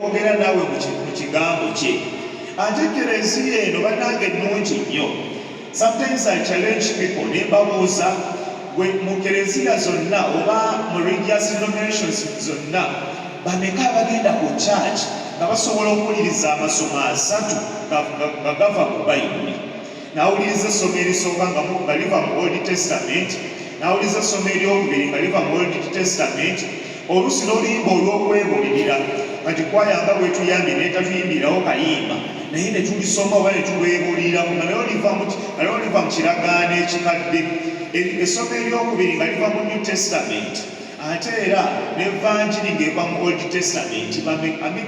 ogera naawe mu kigambo kye. Ate Eklezia eno bannange nnungi nnyo. Sometimes I challenge people ne mbabuuza gwe mu Eklezia zonna oba mu religious denominations zonna bameka abagenda ku church nga basobola okuwuliriza amasomo asatu nga gava mu Bayibuli. Nawuliriza essomo erisooka nga liva mu Old Testament, nawuliriza essomo eryokubiri nga liva mu Old Testament. Oluusi n'oluyimba olw'okwebulirira kati kwayanga bwe tuyambye n'etatuyimbirawo kayimba naye ne tulisoma oba ne tulwebuliriramu nga nayo liva mu kiragaano ekikadde. Essomo eryokubiri nga liva mu New Testament ate era n'Evanjiri ng'eva mu Old Testament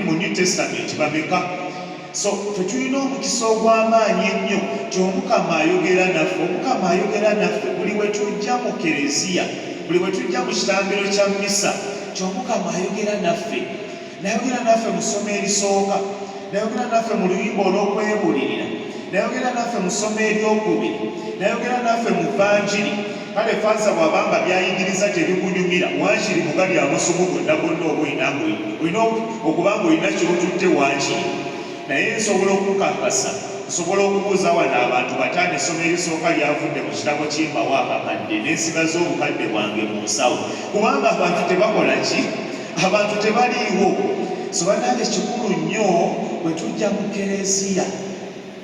mu New Testament bameka. So tetulina omukisa ogw'amaanyi ennyo ti Omukama ayogera naffe. Omukama ayogera naffe buli we tujja mu Eklezia, buli we tujja mu kitambiro kya mmisa ti Omukama ayogera naffe. Nayogera naffe mu ssomo erisooka, nayogera naffe mu luyimba olw'okwebulirira, nayogera naffe mu ssomo eryokubiri, nayogera naffe mu Vanjiri. Kale Faaza bw'abanga byayigiriza tebikunyumira, waakiri mugali amasomo gonna oba olina okuba nga olina ky'otutte waakiri. Naye nsobola okukakasa, nsobola okubuuza wano abantu bataano essomo erisooka lyavudde mu kitabo ky'embawo akakadde n'ensigaza obukadde bwange mu nsawo. Kubanga abantu tebakola ki? Abantu tebaliiwo. So bannange kikulu nnyo bwe tujja mu Eklezia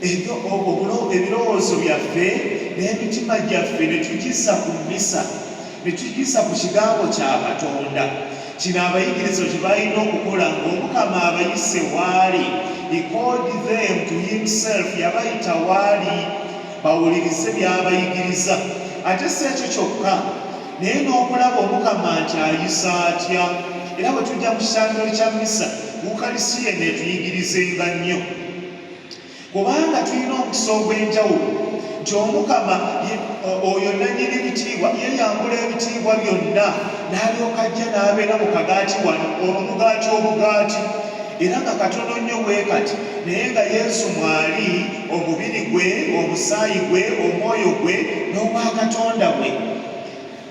ebirowoozo byaffe n'emitima gyaffe ne tugisa ku mmisa, ne tugisa ku kigambo kya Katonda. Kino abayigiriza kye balina okukola ng'Omukama abayise waali. He called them to himself, yabayita waali bawulirize by'abayigiriza. Ate si ekyo kyokka naye n'okulaba Omukama nti ayisa atya. Era bwe tujja mu kitambiro kya mmisa Ukalisiya eno etuyigirizenga nnyo, kubanga tulina omukisa ogw'enjawulo nti Omukama oyo nannyini ebitiibwa yeeyambula ebitiibwa byonna n'alyoka ajja n'abeera mu kagaati wano omugaati obugaati. Era nga katono nnyo bwe kati naye nga Yesu mwali omubiri gwe, omusaayi gwe, omwoyo gwe n'obwa Katonda bwe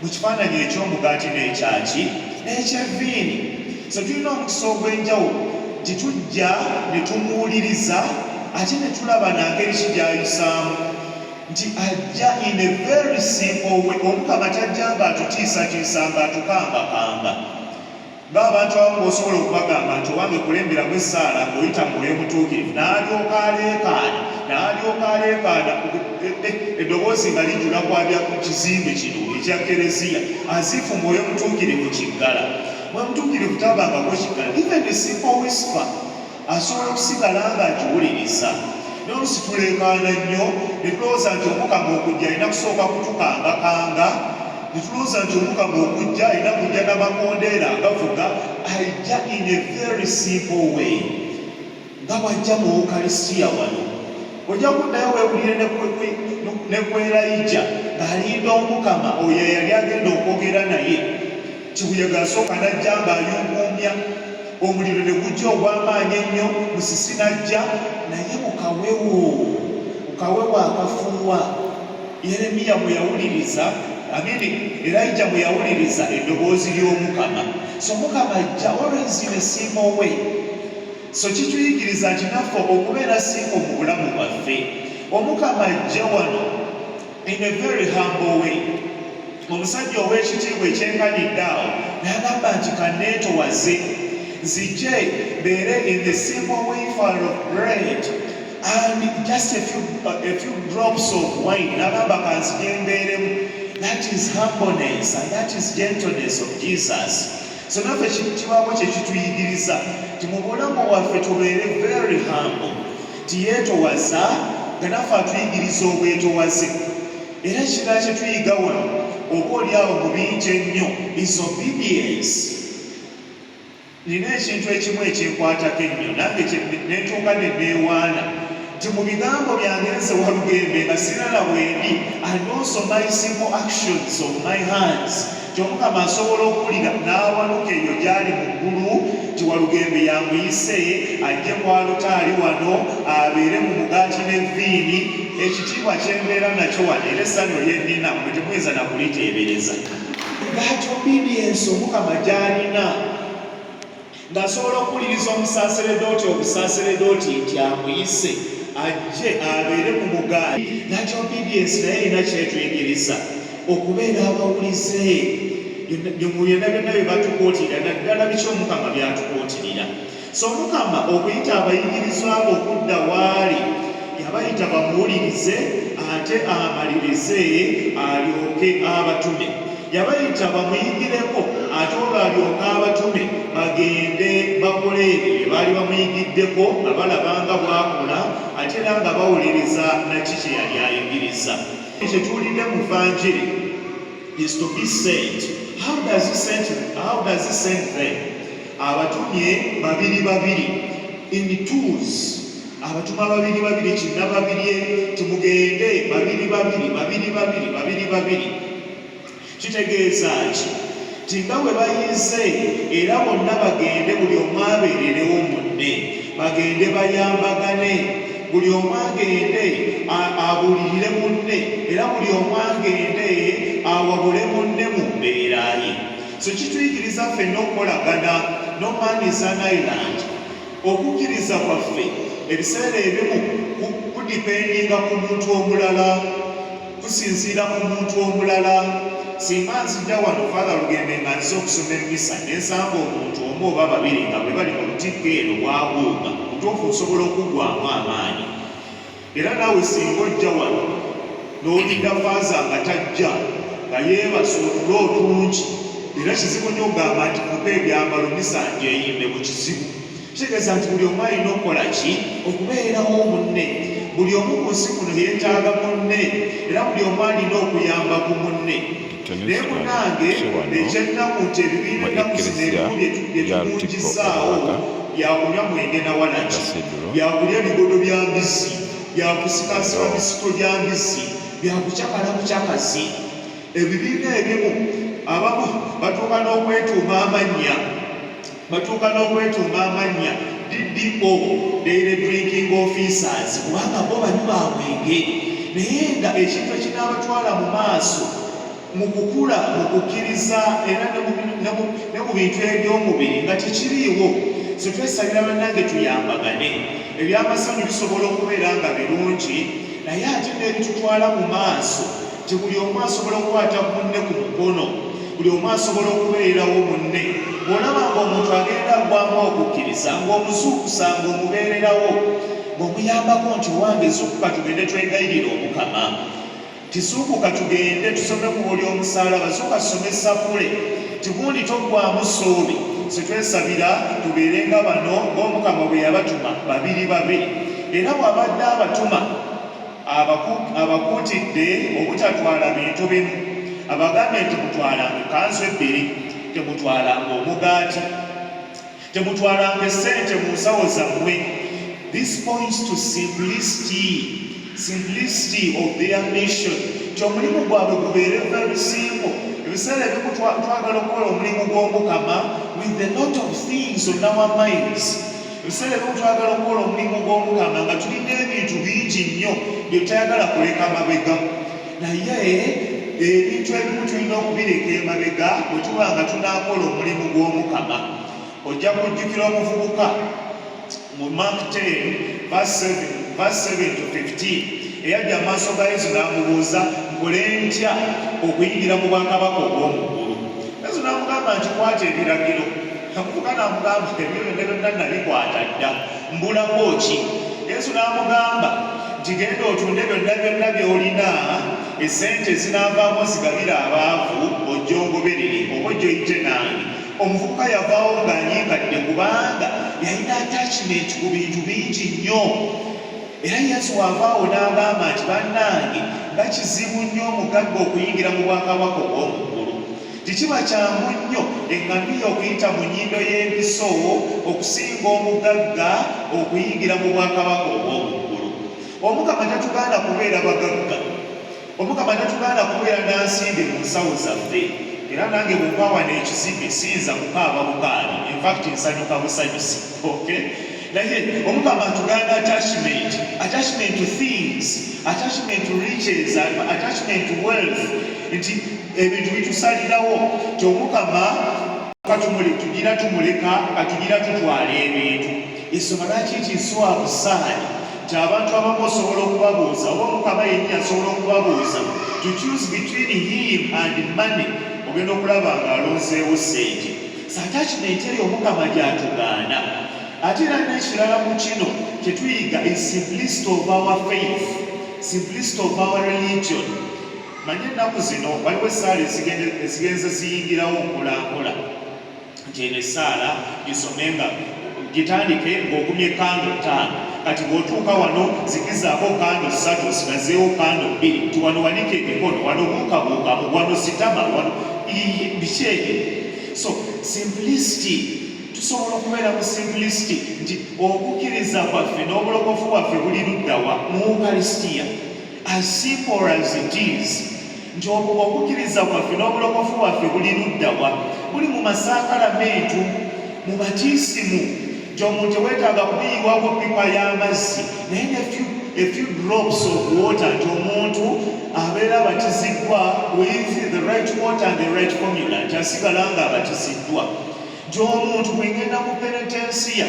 mu kifaananyi eky'omugaati n'ekyaki n'ekyevviini. So tulina omukisa ogw'enjawulo nti tujja ne tumuwuliriza ate ne tulaba nangeri ki gy'ayisaamu nti ajja in a very simple way. Omukama tajja ng'atutiisatiisa ng'atukangakanga ng'abantu abamu b'osobola okubagamba nti owange kulemberamu essaala ng'oyita mu Mwoyo Mutuukirivu n'alyoka aleekaana eddoboozi nga lijula kwabya ku kizimbe kino ekya Eklezia azifu Mwoyo Mutuukirivu kiggala. Mwoyo Mutuukirivu tabangako kiggala. Even a simple whisper asobola okusigala ng'agiwuliriza. N'oluusi tuleekaana nnyo ne tulowooza nti Omukama okujja alina kusooka kutukangakanga, ne tulowooza nti Omukama okujja alina kujja n'amakondeera agavuga. Ajja in a very simple way nga bw'ajja mu Ukalisiya wano. Ojja kuddayo weewulire ne ku Elijah ng'alinda Omukama oyo yali agenda okwogera naye. Kibuyaga asooka n'ajja ng'ayunguumya, omuliro ne gujja ogw'amaanyi ennyo, musisi n'ajja naye mu kawewo akafuuwa. Yeremiya mwe yawuliriza, Elijah mwe yawuliriza eddoboozi ly'Omukama. So Omukama ajja always in a simple way. So kituyigiriza nti naffe okubeera simple mu bulamu bwaffe. Omukama ajja wano in a very humble way. Omusajja ow'ekitiibwa ekyenkanidde awo n'agamba nti kanneetowaze nzije mbeere in the simple wafer of bread and just a few drops of wine. N'agamba kanzije mbeeremu. That is humbleness and that is gentleness of Jesus. So naffe kibaako kye kituyigiriza nti mu bulamu bwaffe tubeere very humble, nti yeetowaza nga naffe atuyigiriza obwetowaze. Era kirala kye tuyiga wano oba oli awo mu bingi ennyo is obedience. Nina ekintu ekimu ekyenkwatako ennyo nange netuuka ne neewaana nti mu bigambo byange nze Walugembe nga sirala bwendi and also my simple actions of my hands nti Omukama asobola okuwulira n'awanuka eyo gy'ali mu ggulu nti Walugembe yamuyise ajje ku alutaali wano abeere mu mugaati n'evviini. Ekitiibwa kyembeera nakyo wano era essanyu lyennina mwe temuyinza na kuliteebereza. That obedience Omukama gy'alina ng'asobola okuwuliriza omusaaseredooti obusaaseredooti nti amuyise ajje abeere mu bugaali. Nati obedience naye erina kyetuyigiriza okubeera abawulize byonna bye batukootirira, naddala biki Omukama by'atukootirira. So Omukama okuyita abayigirizwa abo okudda waali yabayita bamuwulirize ate amalirize alyoke abatume. Yabayita bamuyigireko ate olwo alyoke abatume bagende bakole ebyo bye baali bamuyigiddeko nga balabanga bwakola ate era nga bawuliriza naki kye yali ayigiriza. Kyetuwulidde mu Vanjiri is to be sent. How does he send them? Abatumye babiri in the twos. Abatuma babiri kinnababirye timugende babiri. Kitegeeza ki nga bwe bayize era bonna bagende buli omu abeererewo munne, bagende bayambagane, buli omu agende abuulirire munne era buli omu agende awabule munne mu mbeera ye. So kituyigiriza ffenna okukolagana. No man is an island. Okukkiriza kwaffe ebiseera ebimu kudipendinga ku muntu omulala, kusinziira ku muntu omulala. Singa nzija wano Father Lugende nga nziza okusoma emmisa nensanga omuntu omu oba babiri nga bwe bali mu lutikko eno bwaguuga, mutuufu osobola okuggwamu amaanyi. Era naawe singa ojja wano n'olidda Faaza nga tajja nga yeebasa otulo otungi, era kizibu nnyo okugamba nti kuba ebyambalo misanja eyimbe mu kizibu. Kitegeeza nti buli omu alina okukola ki? Okubeerawo munne. Buli omu ku nsi kuno yeetaaga munne era buli omu alina okuyamba ku munne. Naye munange ekyennaku nti ebibiina ennaku zino ebimu bye tulungizaawo byakunywa mwenge na walagi, byakulya ebigodo bya mbisi, byakusikasika bisiko bya mbisi, byakucakala bucakasi. Ebibiina ebimu abamu batuuka n'okwetuuma amannya DDO, Daily Drinking Officers, kubanga bo banywa mwenge. Naye nga ekintu ekinaabatwala mu maaso mu kukula, mu kukkiriza era ne mu bintu eby'omubiri nga tekiriiwo. So twesabira bannange tuyambagane. Ebyamasanyu bisobola okubeera nga birungi naye ate n'ebitutwala mu maaso ti buli omu asobola okukwata munne ku mukono, buli omu asobola okubeerawo munne. Bw'olaba ng'omuntu agenda agwamu okukkiriza ng'omuzuukusa ng'omubeererawo ng'omuyambako nti wange zuukuka tugende twegayirire Omukama, tisuukuka tugende tusome ku buli omusaalaba, zuuka tusome essapule, tigundi toggwamu ssuubi. So twesabira tubeere nga bano ng'Omukama bwe yabatuma babiri. Era bw'abadde abatuma abakuutidde obutatwala bintu bimu, abagambye nti mutwalanga ekkanzu 2, temutwalanga omugaati, temutwalanga essente mu nsawo zammwe. This points to simplicity of their mission. Ti omulimu gwabwe gubeere very simple. Ebiseera ebimu twagala okukola omulimu gw'Omukama with a lot of things on our minds. Ebiseera ebimu twagala okukola omulimu gw'Omukama nga tulina ebintu bingi nnyo bye tutayagala kuleka mabega. Naye ebintu ebimu tulina okubireka emabega bwe tuba nga tunaakola omulimu gw'Omukama. Ojja kujjukira omuvubuka mu Mark 10 verse 7 to 15 eyajja mu maaso ga Yesu n'amubuuza nkole ntya okuyingira mu bwakabaka obw'omu ggulu. Yesu n'amugamba nti kwata ebiragiro. Omuvubuka n'amugamba ebyo byonna nabikwata dda, mbulako ki? Yesu n'amugamba nti genda otunde byonna by'olina, essente ezinaavaamu ozigabire abaavu, ojje ongoberere oba ojje oyite nange. Omuvubuka yavaawo ng'anyiikadde kubanga yalina attachment ku bintu bingi nnyo. Era Yesu wavaawo n'agamba nti bannange nga kizibu nnyo omugagga okuyingira mu bwakabaka obw'omu ggulu. Tekiba kyangu nnyo eŋŋamira okuyita mu nnyindo y'empiso okusinga omugagga okuyingira mu bwakabaka obw'omu ggulu. Omukama tatugaana kubeera bagagga. Omukama tatugaana kubeera nansimbi mu nsawo zaffe. Era nange bw'ompawana ekizimbe siyinza kukaaba bukaabi. In fact nsanyuka busanyusi. Okay? Naye Omukama atugaana attachment to things, attachment to riches, attachment to wealth. Nti ebintu bitusalirawo ti Omukama tugira tumuleka katugira tutwala ebintu esoma lwaki kinswa busaali nti abantu abamu osobola okubabuuza oba Mukama yennyini asobola okubabuuza to choose between him and money ogenda okulaba ng'alonzeewo ssente attachment eyo Mukama gy'atugaana ate era n'ekirala mu kino kyetuyiga simplicity of our faith, simplicity of our religion. Manye ennaku zino waliwo essaala ezigenze ziyingirawo mpolampola nti eno essaala gisomenga gitandike ng'ogumye kando 5 kati bw'otuuka wano zigizaako kando 3 osigazeewo kando 2 nti wano wanike emikono wano buukabuukamu wano sitama wano biki ebyo. So simplicity, tusobola okubeera mu simplicity nti okukkiriza kwaffe n'obulokofu bwaffe buli ludda wa mu Ukaristiya, as simple as it is, nti okukkiriza kwaffe n'obulokofu bwaffe buli ludda wa buli mu masaakalamentu mu batiisimu nti omuntu teweetaaga kubiyiwako pipa y'amazzi naye a few drops of water nti omuntu abeera abatiziddwa with the right water and the right formula nti asigala nga abatiziddwa. Nti omuntu bwengenda mu penetensiya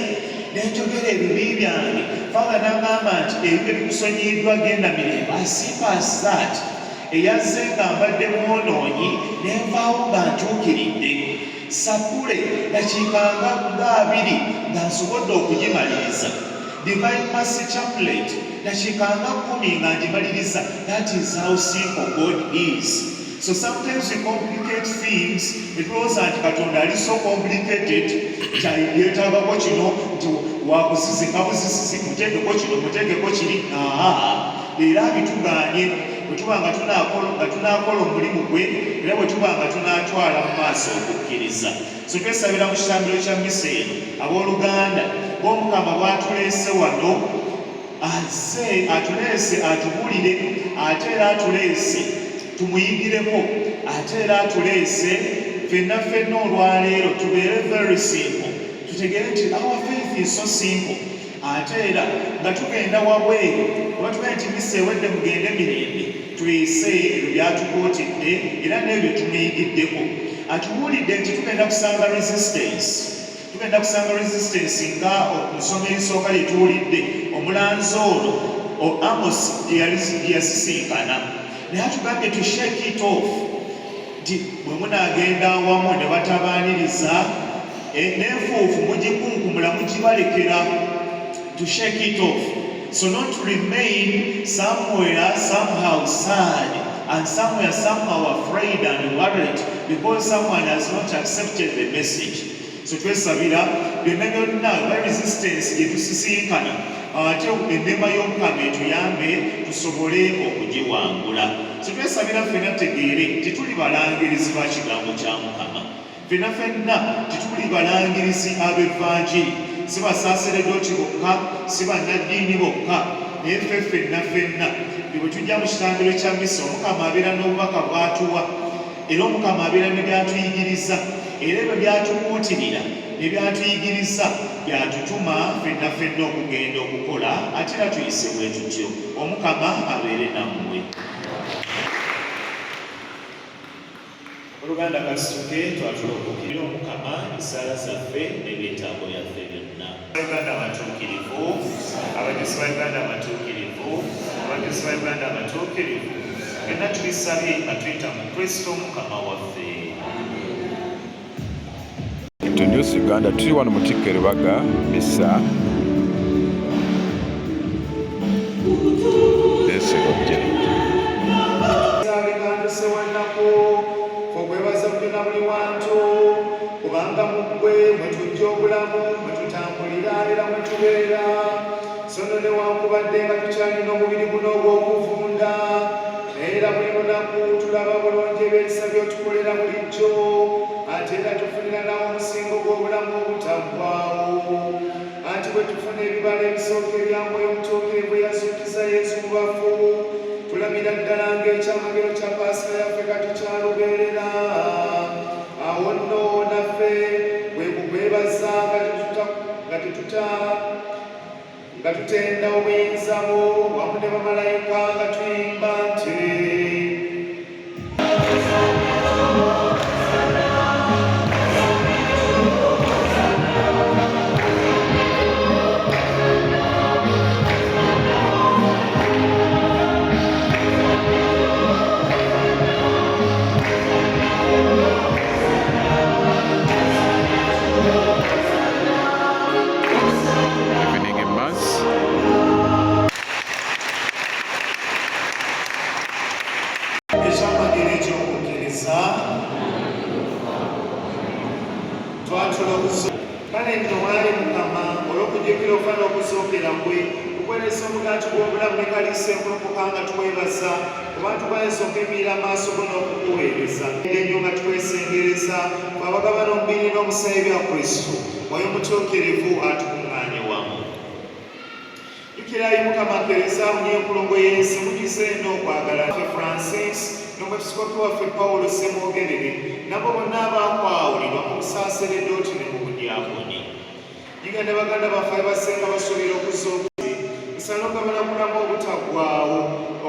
nenjogera ebibi byange Father n'agamba nti ebyo ebikusonyiyiddwa genda mirembe. As simple as that. Eyazze nga mbadde mwonoonyi nenvaawo nga ntuukiridde sapule dakiika nga 2 nga nsobodde okugimaliriza. Divine Mercy Chaplet dakiika nga 10 nga ngimaliriza. That is how simple God is. So sometimes we complicate things. It was that Katonda ali so complicated yeetaagako kino nti wakusizika busisisi muteekeko kino muteekeko kiri era bitugaanye bwe tuba nga tunaakola omulimu gwe era bwe tuba nga tunaatwala mu maaso okukkiriza. So twesabira mu kitambiro kya misa eno abooluganda b'Omukama bw'atuleese wano azze atuleese atubulire ate era atuleese tumuyigireko ate era atuleese ffenna olwaleero tubeere very simple tutegere nti our faith is so simple ate era nga tugenda wabweru oba tugenda nti misa ewedde mugende mirembe twese ebyo byatukootedde era n'ebyo tumuyigiddeko atubuulidde nti tugenda kusanga resistance nga okusoma erisooka lyetuwulidde omulanzi ono Amos gye yasisinkana naye atugambye to shake it off nti bwe munaagenda awamu ne batabaaniriza n'enfuufu mugikunkumula mugibalekera to shake it off. So not to remain somewhere somehow sad and somewhere somehow afraid and worried because someone has not accepted the message. So twesabira byonna byonna oba resistance gye tusisinkana ate enneema y'Omukama etuyambe tusobole okugiwangula. So twesabira ffenna tutegeere tituli balangirizi ba kigambo kya Mukama. Ffenna tituli balangirizi ab'Evvanjiri, si basaaseredoti bokka, si bannaddiini bokka, naye ffenna bwe tujja mu kitambiro kya misa Omukama abeera n'obubaka bw'atuwa era Omukama abeera ne byatuyigiriza era ebyo byatukuutirira ne byatuyigiriza byatutuma ffenna okugenda okukola ate era tuyise bwe tutyo. Omukama abeere nammwe. Oluganda kasituke twatulokukira Omukama ensaala zaffe n'ebyetaago byaffe byonna. Uganda abatuukirivu, abagezi ba Uganda abatuukirivu, abagezi ba Uganda abatuukirivu, fenna tubisabye nga tuyita mu Kristo Mukama waffe. News Uganda tuli wano mu Tikke Lubaga misa esebojje okwebaza byonna buli wantu kubanga mu ggwe mwe tujja obulamu mwe tutambulira era mwe tubeera so no newankubadde nga tukyalina omubiri guno ogw'okuvunda era buli lunaku tulaba bulungi ebyekisa by'otukolera bulijjo ate era tufunira nawo omusingo gw'obulamu obutaggwaawo anti bwe tufuna ebibala ebisooka ebya Mwoyo Omutuukirivu eyazuukiza Yesu mu bafu tulamira ddala ng'ekyamagero kya Paasika yaffe katukyaloberera. Awo nno naffe bwe kukwebaza nga tutenda obuyinza bwo wamu ne bamalayika nga tuyimba nti okujjukira okufaana okusookera kwe tukuweereza omugaati gw'obulamu ne kaliisa enkulokoka nga twebaza kubantu bayinza okuyimirira amaaso go n'okukuweereza ennyo nga twesengereza abagabana omubiri n'omusaayi bya kristo mwoyo mutuukirivu atukuŋŋaanye wamu jjukirayo mukama akeereza munyenkulungo y'ensi mugize n'okwagala ffe francis n'omwepiskopi waffe pawulo ssemwogerere nabo bonna abakwawulirwa mu busaasere dooti ne mu budyakoni gigenda baganda baffe abasenga basuubira okuzza nsala ogabalagulamu obutaggwaawo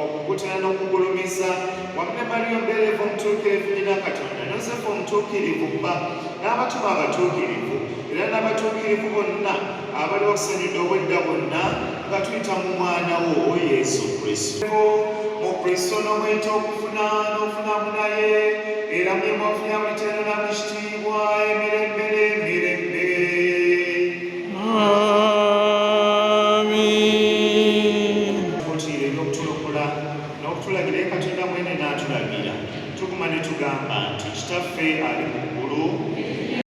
okukutana n'okugulumiza wamu ne mariyo mbereevu omutuukirivu nyina katonda nosefu omutuukirivu bba n'abatuma abatuukirivu era n'abatuukirivu bonna abali okusanyudde obwedda bonna nga tuyita mu mwana wo yesu kristo mu kristo n'omweta okufuna n'ofunamu naye era muyemu ofunya buli tendo n'amukitiibwa emirembe